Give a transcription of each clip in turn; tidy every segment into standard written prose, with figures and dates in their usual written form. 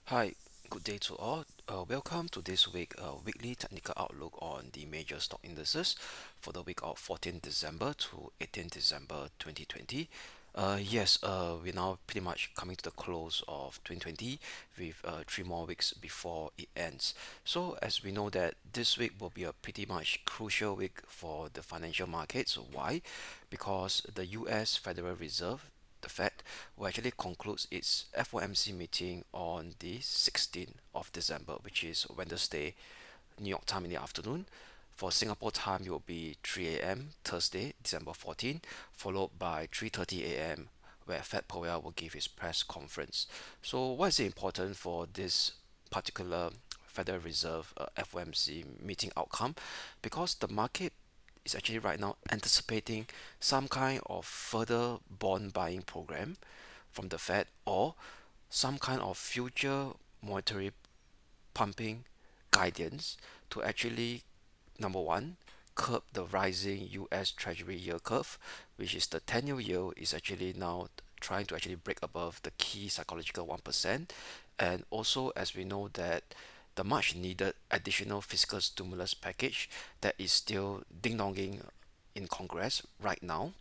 Hi, good day to all. Welcome to this week weekly technical outlook on the major stock indices for the week of 14th December to 18th December 2020. Yes, we're now pretty much coming to the close of 2020 with 3 more weeks before it ends. So, as we know that this week will be a pretty much crucial week for the financial markets. Why? Because the U.S. Federal Reserve, the Fed, will actually concludes its FOMC meeting on the 16th of December, which is Wednesday, New York time in the afternoon. For Singapore time, it will be 3 a.m. Thursday, December 14th, followed by 3:30 a.m., where Fed Powell will give his press conference. So, why is it important for this particular Federal Reserve FOMC meeting outcome? Because the market is actually right now anticipating some kind of further bond buying program from the Fed or some kind of future monetary pumping guidance to actually, number one, curb the rising US Treasury yield curve, which is the 10-year yield is actually now trying to actually break above the key psychological 1%. And also, as we know that the much needed additional fiscal stimulus package that is still ding-donging in Congress right now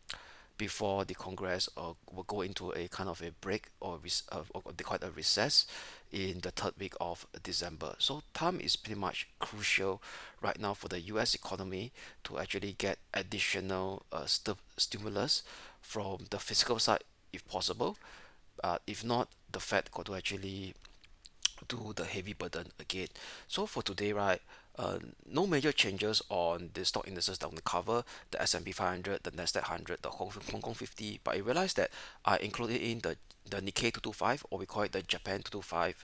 before the Congress will go into a kind of a break or they call it a recess in the third week of December. So time is pretty much crucial right now for the U.S. economy to actually get additional stimulus from the fiscal side if possible. If not, the Fed got to actually do the heavy burden again. So for today, right, no major changes on the stock indices that we cover, the S&P 500, the Nasdaq 100, the Hong Kong 50, but I realized that I included in the Nikkei 225, or we call it the Japan 225,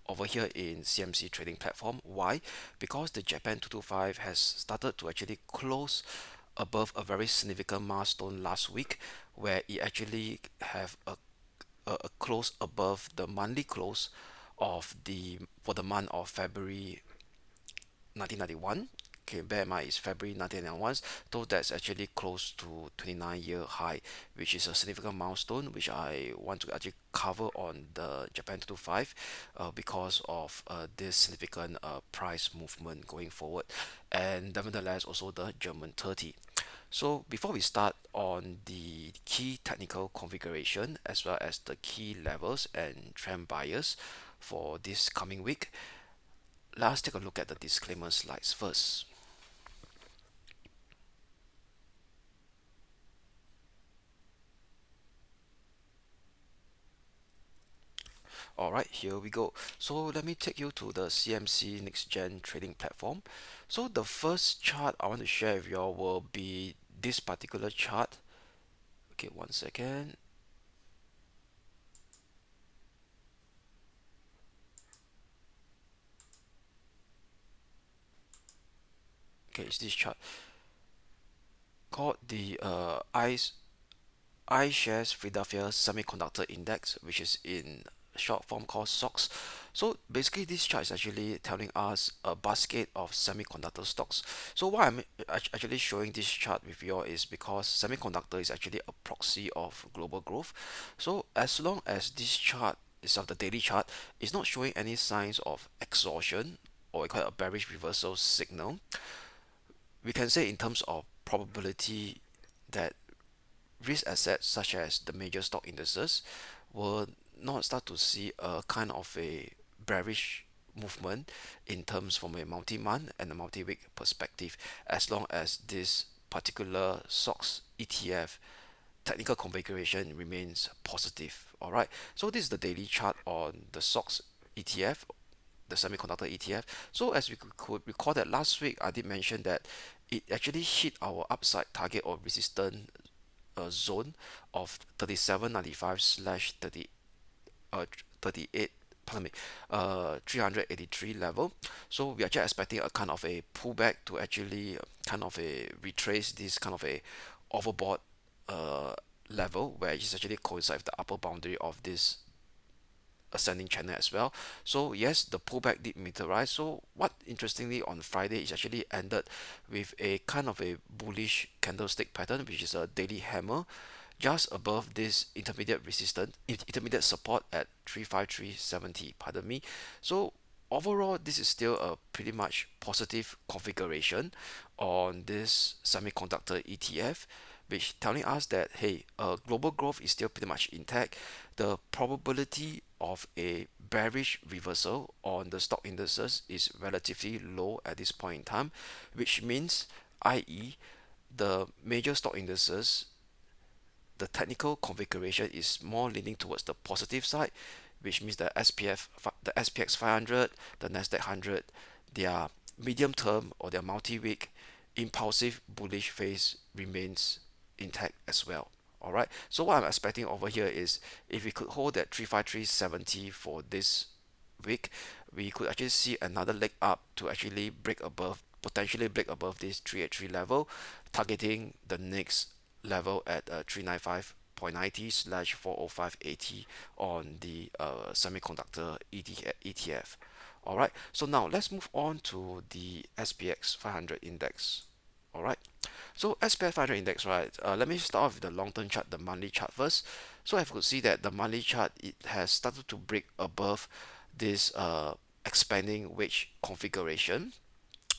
over here in CMC trading platform. Why? Because the Japan 225 has started to actually close above a very significant milestone last week, where it actually have a close above the monthly close of the for the month of February 1991. Okay, bear in mind it's February 1991, though that's actually close to 29-year high, which is a significant milestone, which I want to actually cover on the Japan 225 because of this significant price movement going forward, and nevertheless also the German 30. So before we start on the key technical configuration as well as the key levels and trend bias for this coming week, let's take a look at the disclaimer slides first. All right, here we go. So let me take you to the CMC Next Gen trading platform. So the first chart I want to share with you all will be this particular chart. Okay, one second. Okay, it's this chart called the iShares Philadelphia Semiconductor Index, which is in short form called SOX. So basically, this chart is actually telling us a basket of semiconductor stocks. So why I'm actually showing this chart with you all is because semiconductor is actually a proxy of global growth. So as long as this chart itself, the daily chart, is not showing any signs of exhaustion or we call it a bearish reversal signal, we can say in terms of probability that risk assets such as the major stock indices will not start to see a kind of a bearish movement in terms from a multi-month and a multi-week perspective, as long as this particular SOX ETF technical configuration remains positive. All right, so this is the daily chart on the SOX ETF, the semiconductor ETF. So as we could recall that last week I did mention that it actually hit our upside target or resistance zone of 37.95 slash 38, pardon me, 383 level. So we are just expecting a kind of a pullback to actually kind of a retrace this kind of a overbought uh, level where it's actually coincide with the upper boundary of this ascending channel as well. So yes, the pullback did materialize. So what interestingly on Friday is actually ended with a kind of a bullish candlestick pattern, which is a daily hammer just above this intermediate resistance, intermediate support at 35370, pardon me. So overall, this is still a pretty much positive configuration on this semiconductor ETF, which telling us that hey, global growth is still pretty much intact. The probability of a bearish reversal on the stock indices is relatively low at this point in time, which means, i.e., the major stock indices, the technical configuration is more leaning towards the positive side, which means the SPX 500, the Nasdaq 100, their medium term or their multi-week impulsive bullish phase remains intact as well. All right. So what I'm expecting over here is if we could hold that 35370 for this week, we could actually see another leg up to actually break above, potentially break above this 383 level, targeting the next level at 395.90 slash 405.80 on the semiconductor ETF. All right, so now let's move on to the SPX 500 index. All right, so SPX 500 index, right? Let me start off with the long-term chart, the monthly chart first. So I could see that the monthly chart, it has started to break above this expanding wedge configuration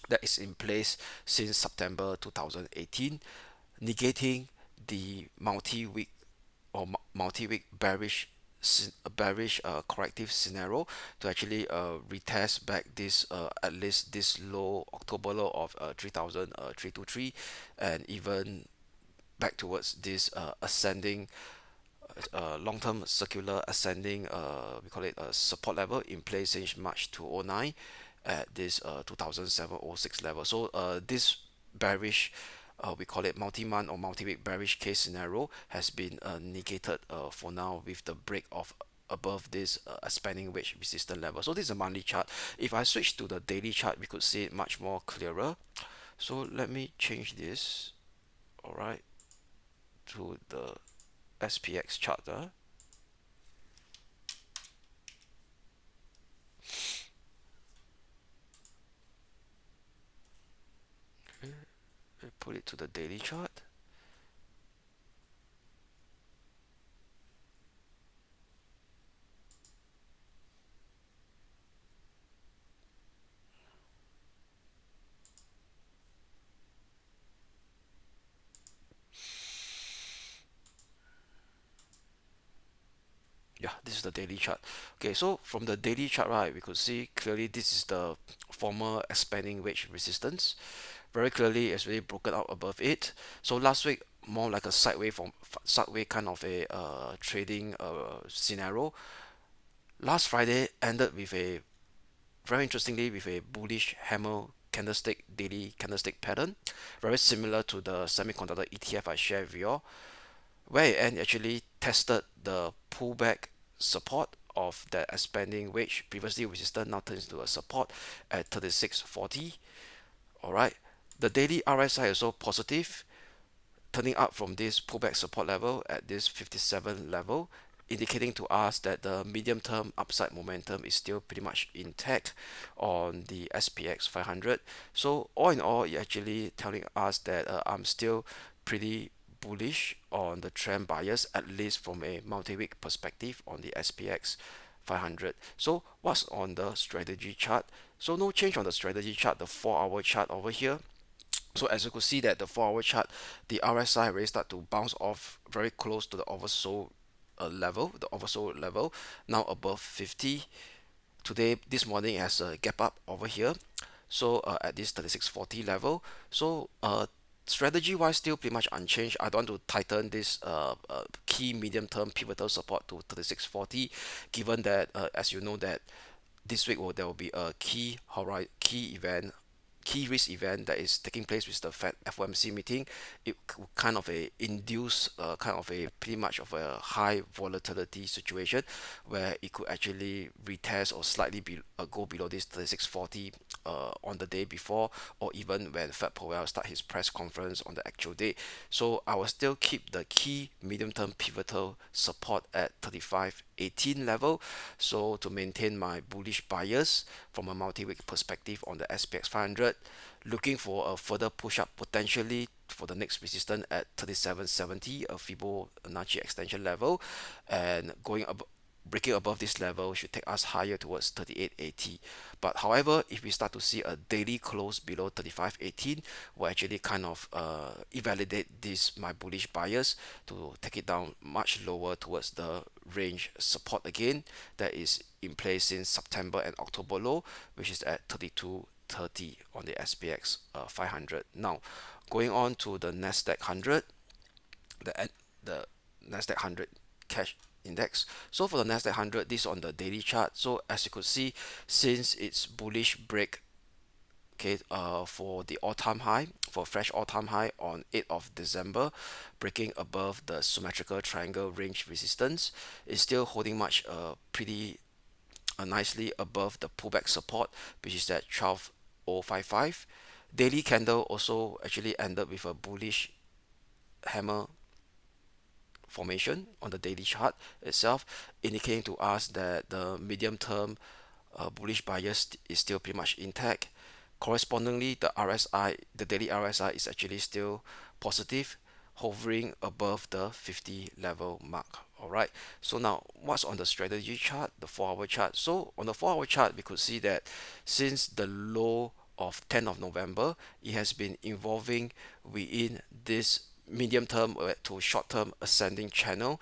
that is in place since September 2018, negating the multi-week or multi-week bearish corrective scenario to actually retest back this at least this low October low of 3,323, and even back towards this ascending long-term circular ascending we call it a support level in place since March 2009 at this 2007-06 level. So this bearish we call it multi-month or multi-week bearish case scenario has been negated for now with the break of above this expanding wedge resistance level. So this is a monthly chart. If I switch to the daily chart, we could see it much more clearer. So let me change this, all right, to the SPX chart. Put it to the daily chart. Yeah, this is the daily chart. Okay, so from the daily chart, right, we could see clearly this is the former expanding wedge resistance. Very clearly, it's really broken out above it. So last week, more like a sideways kind of a trading scenario. Last Friday ended with a very interestingly with a bullish hammer candlestick daily candlestick pattern, very similar to the semiconductor ETF I shared with you all, where it actually tested the pullback support of the expanding wedge, previously resistance, now turns into a support at 3640. All right, the daily RSI is also positive, turning up from this pullback support level at this 57 level, indicating to us that the medium term upside momentum is still pretty much intact on the SPX 500. So all in all, it actually telling us that I'm still pretty bullish on the trend bias, at least from a multi-week perspective on the SPX 500. So what's on the strategy chart? So no change on the strategy chart, the 4-hour chart over here. So as you could see that the 4-hour chart, the RSI already start to bounce off very close to the oversold level, now above 50. Today, this morning, it has a gap up over here. So at this 3640 level. So strategy wise, still pretty much unchanged. I don't want to tighten this key medium term pivotal support to 3640, given that as you know that this week there will be a key risk event that is taking place with the Fed FOMC meeting. It kind of a induce kind of a pretty much of a high volatility situation where it could actually retest or slightly go below this 3640 on the day before, or even when Fed Powell start his press conference on the actual day. So I will still keep the key medium term pivotal support at 3518 level, so to maintain my bullish bias from a multi-week perspective on the SPX 500. looking for a further push up potentially for the next resistance at 3770, a Fibonacci extension level, and breaking above this level should take us higher towards 3880. But however, if we start to see a daily close below 3518, we'll actually kind of invalidate this my bullish bias to take it down much lower towards the range support again that is in place since September and October low, which is at 3230 on the SPX 500. Now, going on to the Nasdaq 100, the Nasdaq 100 cash index. So for the Nasdaq 100, this on the daily chart. So as you could see, since its bullish break, okay, for the all-time high, for fresh all-time high on 8th of December, breaking above the symmetrical triangle range resistance, is still holding much pretty nicely above the pullback support, which is at 12055. Daily candle also actually ended with a bullish hammer formation on the daily chart itself, indicating to us that the medium term bullish bias is still pretty much intact. Correspondingly, the RSI, the daily RSI is actually still positive, hovering above the 50 level mark. All right. So now, what's on the strategy chart, the 4-hour chart? So on the 4-hour chart, we could see that since the low of 10th of November, it has been evolving within this medium term to short term ascending channel.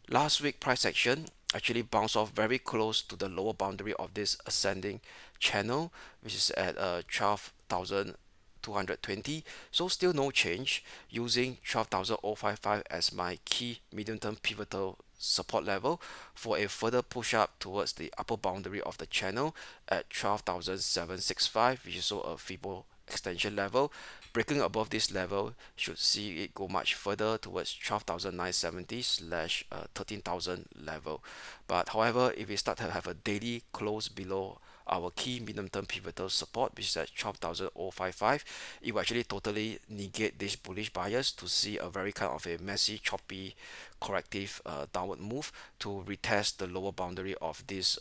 Last week price action actually bounced off very close to the lower boundary of this ascending channel, which is at 12,220. So still no change, using 12,055 as my key medium term pivotal support level for a further push up towards the upper boundary of the channel at 12,765, which is also a Fibonacci extension level. Breaking above this level should see it go much further towards 12,970 slash 13,000 level. But however, if we start to have a daily close below our key medium term pivotal support, which is at 12,055, it will actually totally negate this bullish bias to see a very kind of a messy, choppy, corrective downward move to retest the lower boundary of this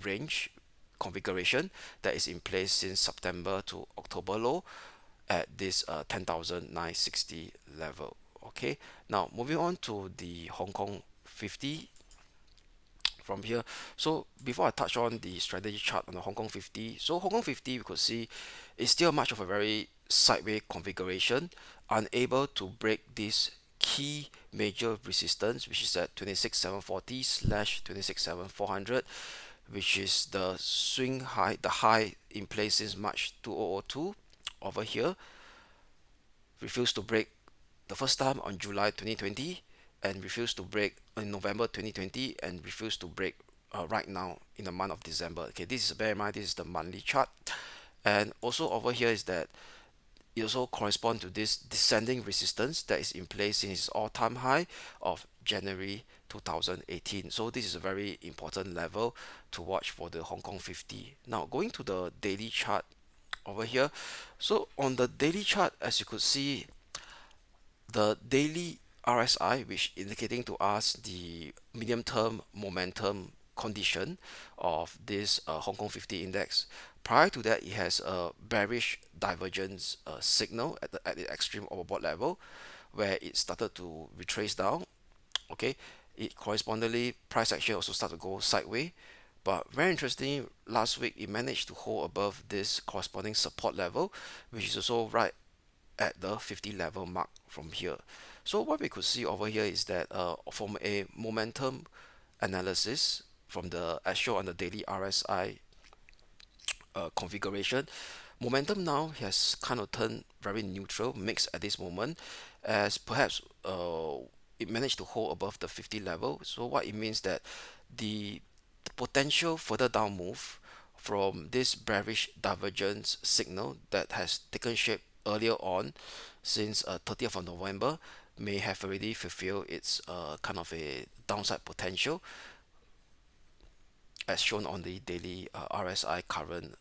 range configuration that is in place since September to October low at this 10,960 level. Okay, now moving on to the Hong Kong 50 from here. So before I touch on the strategy chart on the Hong Kong 50, so Hong Kong 50 we could see is still much of a very sideways configuration, unable to break this key major resistance, which is at 26,740 slash 26,7400, which is the swing high, the high in place since March 2002 over here. Refused to break the first time on July 2020, and refused to break in November 2020, and refused to break right now in the month of December. Okay, this is, bear in mind, this is the monthly chart. And also over here is that it also corresponds to this descending resistance that is in place since its all-time high of January 2018. So this is a very important level to watch for the Hong Kong 50. Now going to the daily chart over here. So on the daily chart, as you could see, the daily RSI, which indicating to us the medium term momentum condition of this Hong Kong 50 index. Prior to that, it has a bearish divergence signal at the extreme overbought level, where it started to retrace down. Okay, it correspondingly price action also started to go sideways. But very interesting, last week it managed to hold above this corresponding support level, which is also right at the 50 level mark from here. So what we could see over here is that from a momentum analysis from the as shown on the daily RSI configuration, momentum now has kind of turned very neutral, mixed at this moment, as perhaps it managed to hold above the 50 level. So what it means that the potential further down move from this bearish divergence signal that has taken shape earlier on since 30th of November may have already fulfilled its kind of a downside potential as shown on the daily RSI current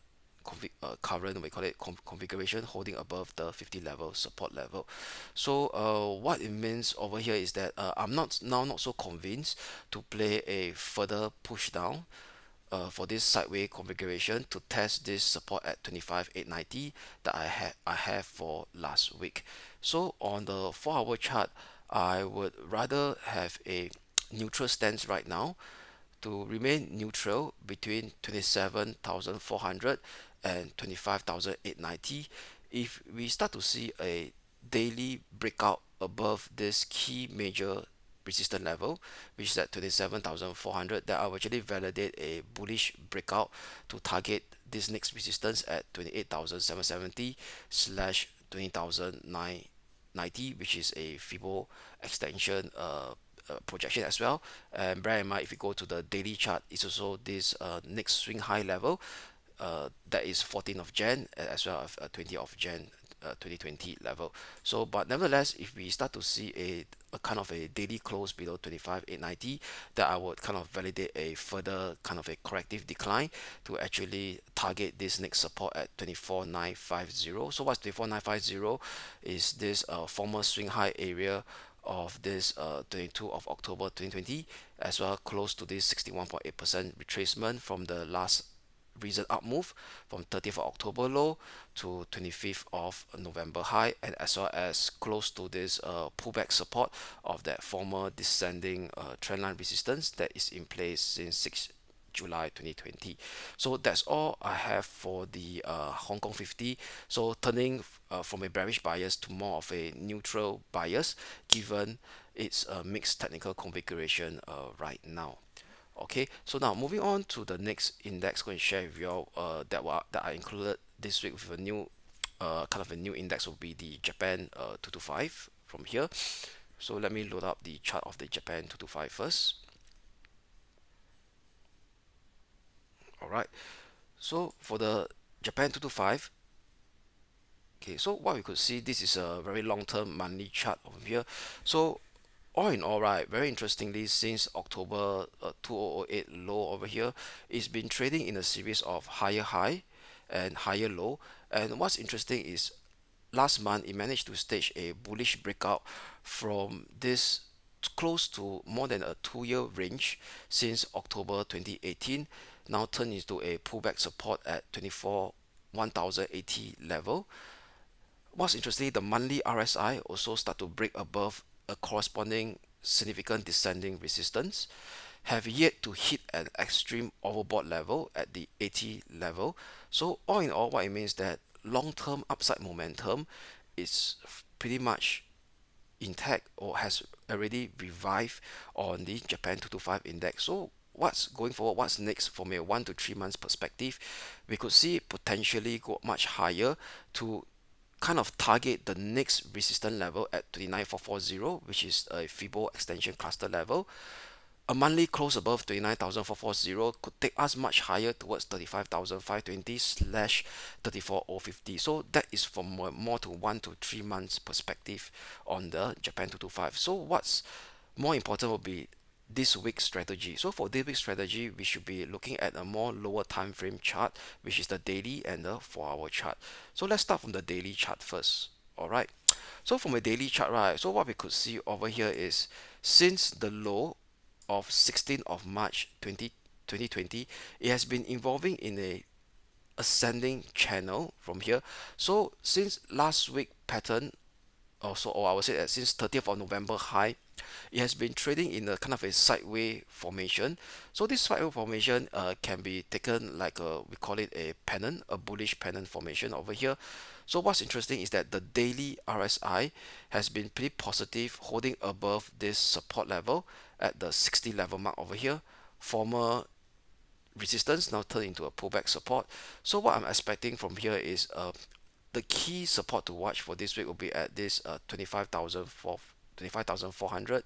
we call it configuration holding above the 50 level support level. So what it means over here is that I'm not so convinced to play a further push down for this sideway configuration to test this support at 25,890 that I have for last week. So on the 4-hour chart, I would rather have a neutral stance right now to remain neutral between 27,400 and 25,890. If we start to see a daily breakout above this key major resistance level, which is at 27,400, that will actually validate a bullish breakout to target this next resistance at 28,770 slash 20,990, which is a Fibo extension projection as well. And bear in mind, if you go to the daily chart, it's also this next swing high level that is 14th of Jan as well as 20th of Jan 2020 level. So but nevertheless, if we start to see a kind of a daily close below 25,890, that I would kind of validate a further kind of a corrective decline to actually target this next support at 24,950. So what's 24,950 is this former swing high area of this 22 of October 2020, as well close to this 61.8% retracement from the last recent up move from 30th of October low to 25th of November high, and as well as close to this pullback support of that former descending trendline resistance that is in place since 6 July 2020. So that's all I have for the Hong Kong 50. So turning from a bearish bias to more of a neutral bias, given its mixed technical configuration right now. Okay, so now moving on to the next index, going to share with you all that I included this week with a new kind of a new index will be the Japan 225 from here. So let me load up the chart of the Japan 225 first. All right. So for the Japan 225, okay, so what we could see, this is a very long-term monthly chart over here. So all in all, right, very interestingly, since October 2008 low over here, it's been trading in a series of higher high and higher low. And what's interesting is last month it managed to stage a bullish breakout from this close to more than a 2-year range since October 2018, now turned into a pullback support at 24 1080 level. What's interesting, the monthly RSI also start to break above a corresponding significant descending resistance, have yet to hit an extreme overbought level at the 80 level. So all in all, what it means that long-term upside momentum is pretty much intact or has already revived on the Japan 225 index. So what's going forward, what's next from a 1 to 3 months perspective, we could see it potentially go much higher to kind of target the next resistance level at 29440, which is a Fibo extension cluster level. A monthly close above 29,440 could take us much higher towards 35,520 slash 34,050. So that is from more to 1 to 3 months perspective on the Japan 225. So what's more important will be this week's strategy. So for this week's strategy, we should be looking at a more lower time frame chart, which is the daily and the 4-hour chart. So let's start from the daily chart first. All right. So from a daily chart, right, so what we could see over here is since the low of 16th of March 2020, it has been evolving in a ascending channel from here. So since last week pattern also, or I would say that since 30th of November high, it has been trading in a kind of a sideway formation. So this sideway formation can be taken like we call it a pennant, a bullish pennant formation over here. So what's interesting is that the daily RSI has been pretty positive, holding above this support level at the 60 level mark over here. Former resistance now turned into a pullback support. So what I'm expecting from here is the key support to watch for this week will be at this 25,400.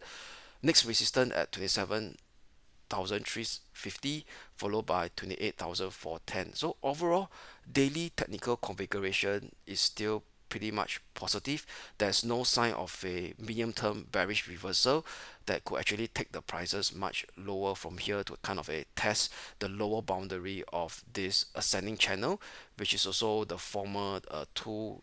Next resistance at 27,350, followed by 28,410. So overall, daily technical configuration is still pretty much positive. There's no sign of a medium-term bearish reversal that could actually take the prices much lower from here to kind of a test the lower boundary of this ascending channel, which is also the former 2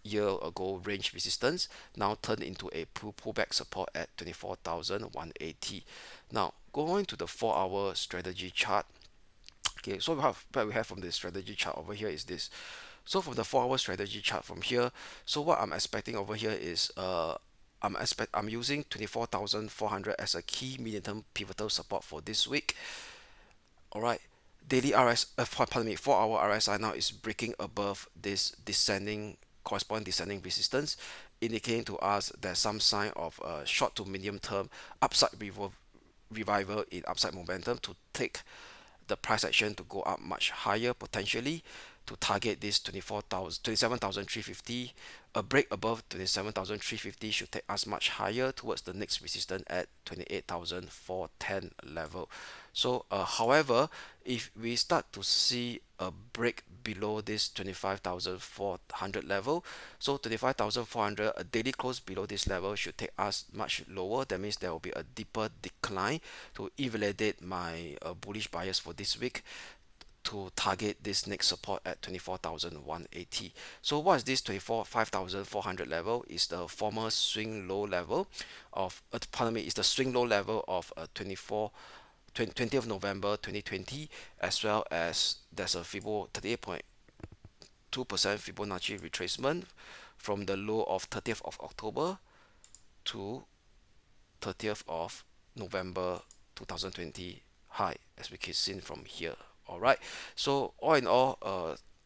year ago range resistance, now turned into a pullback support at 24,180. Now going to the 4-hour strategy chart, Okay, so what we have from the strategy chart over here is this. So from the 4 hour strategy chart from here, so what I'm expecting over here is I'm using 24,400 as a key medium term pivotal support for this week. All right, daily pardon me, 4 hour RSI now is breaking above this descending corresponding descending resistance, indicating to us there's some sign of short to medium term upside revival in upside momentum to take the price action to go up much higher potentially to target this 24,000 27,350. A break above 27,350 should take us much higher towards the next resistance at 28,410 level. So however, if we start to see a break below this 25,400 level, so 25,400, a daily close below this level should take us much lower. That means there will be a deeper decline to invalidate my bullish bias for this week to target this next support at 24,180. So what is this 5,400 level? Is the former swing low level of pardon me, is the swing low level of 20th of November 2020, as well as there's a Fibonacci 38.2% Fibonacci retracement from the low of 30th of October to 30th of November 2020 high, as we can see from here. All right, so all in all,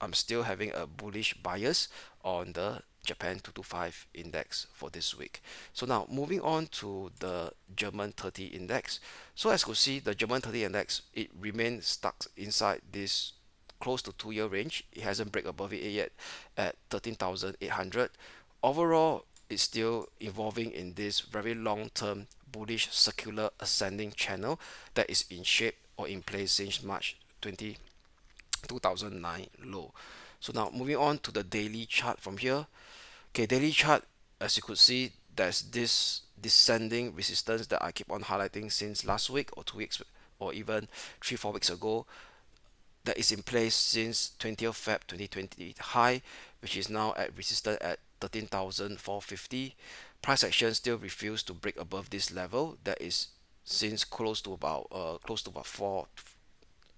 I'm still having a bullish bias on the Japan 225 index for this week. So now moving on to the German 30 index. So as you can see, the German 30 index, it remains stuck inside this close to 2 year range. It hasn't break above it yet at 13,800. Overall, it's still evolving in this very long term bullish circular ascending channel that is in shape or in place since March 2009 low. So now moving on to the daily chart from here. Okay, daily chart, as you could see, there's this descending resistance that I keep on highlighting since last week or 2 weeks or even 3-4 weeks ago, that is in place since 20th Feb 2020 high, which is now at resistance at 13,450. Price action still refused to break above this level. That is since close to about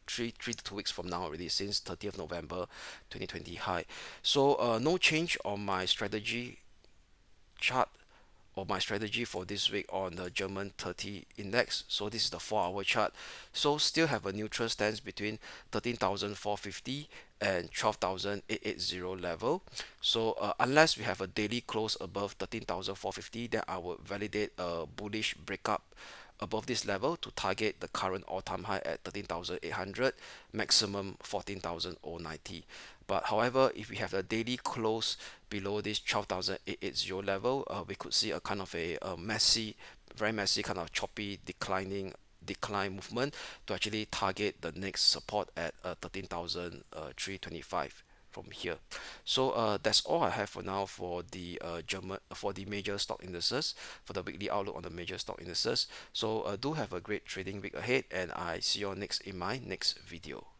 3 to 2 weeks from now already, since 30th November 2020 high. So no change on my strategy chart or my strategy for this week on the German 30 index. So this is the 4 hour chart. So still have a neutral stance between 13,450 and 12,880 level. So unless we have a daily close above 13,450, then I will validate a bullish breakup above this level to target the current all-time high at 13,800, maximum 14,090. But however, if we have a daily close below this 12,880 level, we could see a kind of a messy, very messy, kind of choppy decline movement to actually target the next support at 13,325 from here. So that's all I have for now for the major stock indices, for the weekly outlook on the major stock indices. So do have a great trading week ahead, and I see you all next in my next video.